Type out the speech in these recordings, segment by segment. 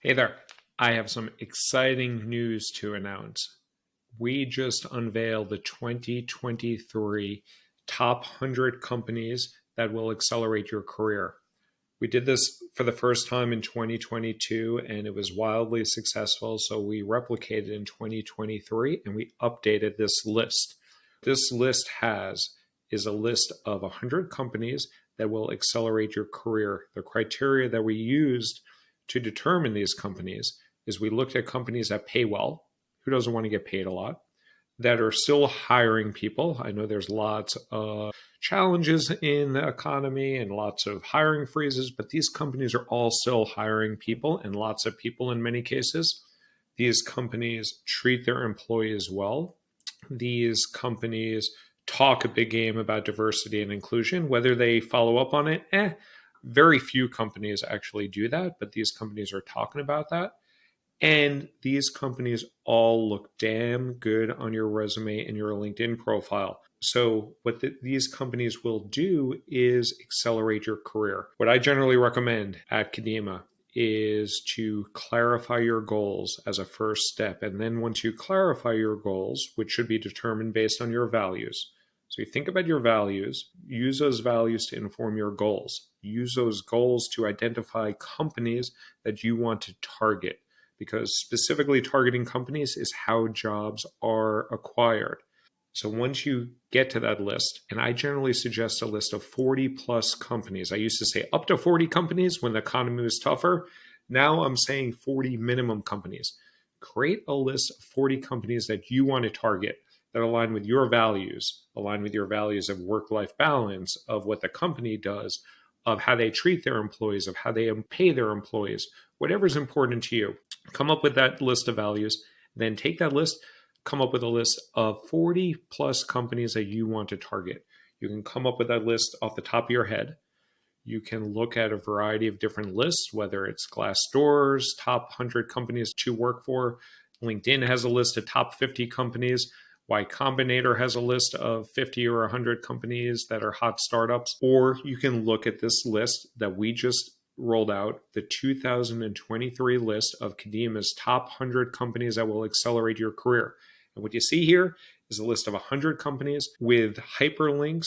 Hey there. I have some exciting news to announce. We just unveiled the 2023 top 100 companies that will accelerate your career. We did this for the first time in 2022 and it was wildly successful. So we replicated in 2023 and we updated this list. This list is a list of 100 companies that will accelerate your career. The criteria that we used to determine these companies is we looked at companies that pay well. Who doesn't want to get paid a lot? That are still hiring people. I know there's lots of challenges in the economy and lots of hiring freezes, but these companies are all still hiring people and lots of people in many cases. These companies treat their employees well. These companies talk a big game about diversity and inclusion. Whether they follow up on it, very few companies actually do that, but these companies are talking about that. And these companies all look damn good on your resume and your LinkedIn profile. So what these companies will do is accelerate your career. What I generally recommend at Kadima is to clarify your goals as a first step. And then once you clarify your goals, which should be determined based on your values. So you think about your values, use those values to inform your goals. Use those goals to identify companies that you want to target, because specifically targeting companies is how jobs are acquired. So once you get to that list, and I generally suggest a list of 40 plus companies. I used to say up to 40 companies when the economy was tougher. Now I'm saying 40 minimum companies. Create a list of 40 companies that you want to target that align with your values, of work-life balance, of what the company does, of how they treat their employees, of how they pay their employees, whatever's important to you. Come up with that list of values, then take that list, come up with a list of 40 plus companies that you want to target. You can come up with that list off the top of your head. You can look at a variety of different lists, whether it's Glassdoor's top 100 companies to work for. LinkedIn has a list of top 50 companies. Y Combinator has a list of 50 or 100 companies that are hot startups. Or you can look at this list that we just rolled out, the 2023 list of Kadima's top 100 companies that will accelerate your career. And what you see here is a list of 100 companies with hyperlinks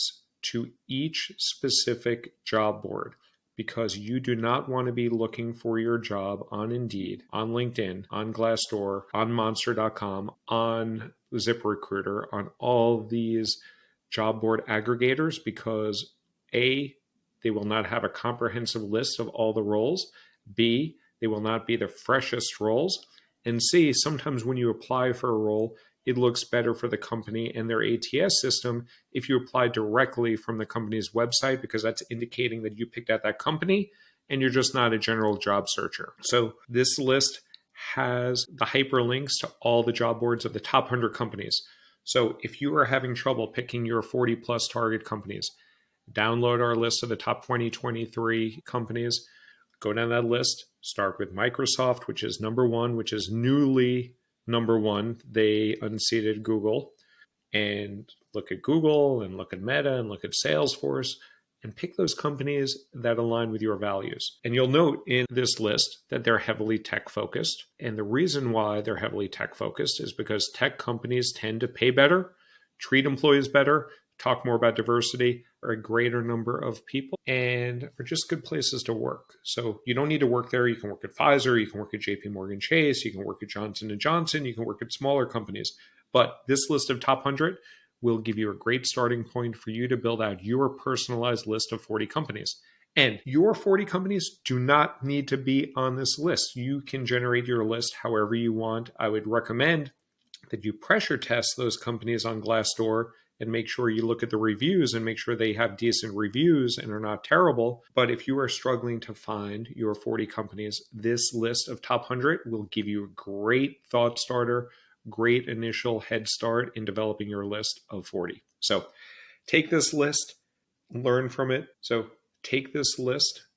to each specific job board, because you do not want to be looking for your job on Indeed, on LinkedIn, on Glassdoor, on Monster.com, on ZipRecruiter, on all these job board aggregators, because A, they will not have a comprehensive list of all the roles. B, they will not be the freshest roles. And C, sometimes when you apply for a role, it looks better for the company and their ATS system if you apply directly from the company's website, because that's indicating that you picked out that company and you're just not a general job searcher. So this list has the hyperlinks to all the job boards of the top 100 companies. So if you are having trouble picking your 40 plus target companies, download our list of the top 2023 companies, go down that list, start with Microsoft, which is number one, which is newly number one. They unseated Google, and look at Google and look at Meta and look at Salesforce and pick those companies that align with your values. And you'll note in this list that they're heavily tech focused. And the reason why they're heavily tech focused is because tech companies tend to pay better, treat employees better, talk more about diversity, are a greater number of people, and are just good places to work. So you don't need to work there. You can work at Pfizer, you can work at JP Morgan Chase, you can work at Johnson & Johnson, you can work at smaller companies. But this list of top 100 will give you a great starting point for you to build out your personalized list of 40 companies. And your 40 companies do not need to be on this list. You can generate your list however you want. I would recommend that you pressure test those companies on Glassdoor and make sure you look at the reviews and make sure they have decent reviews and are not terrible. But if you are struggling to find your 40 companies, this list of top 100 will give you a great thought starter, great initial head start in developing your list of 40. So take this list, learn from it. So take this list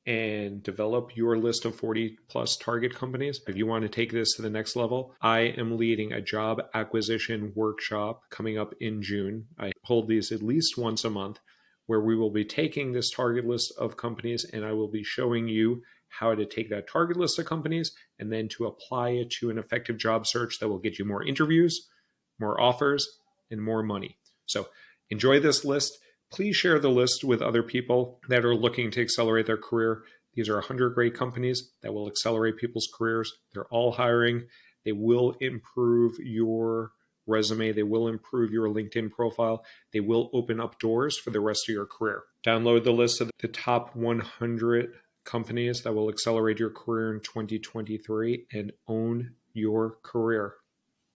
and develop your list of 40 plus target companies. If you want to take this to the next level, I am leading a job acquisition workshop coming up in June. I hold these at least once a month, where we will be taking this target list of companies and I will be showing you how to take that target list of companies and then to apply it to an effective job search that will get you more interviews, more offers, and more money. So enjoy this list. Please share the list with other people that are looking to accelerate their career. These are 100 great companies that will accelerate people's careers. They're all hiring. They will improve your resume. They will improve your LinkedIn profile. They will open up doors for the rest of your career. Download the list of the top 100 companies that will accelerate your career in 2023 and own your career.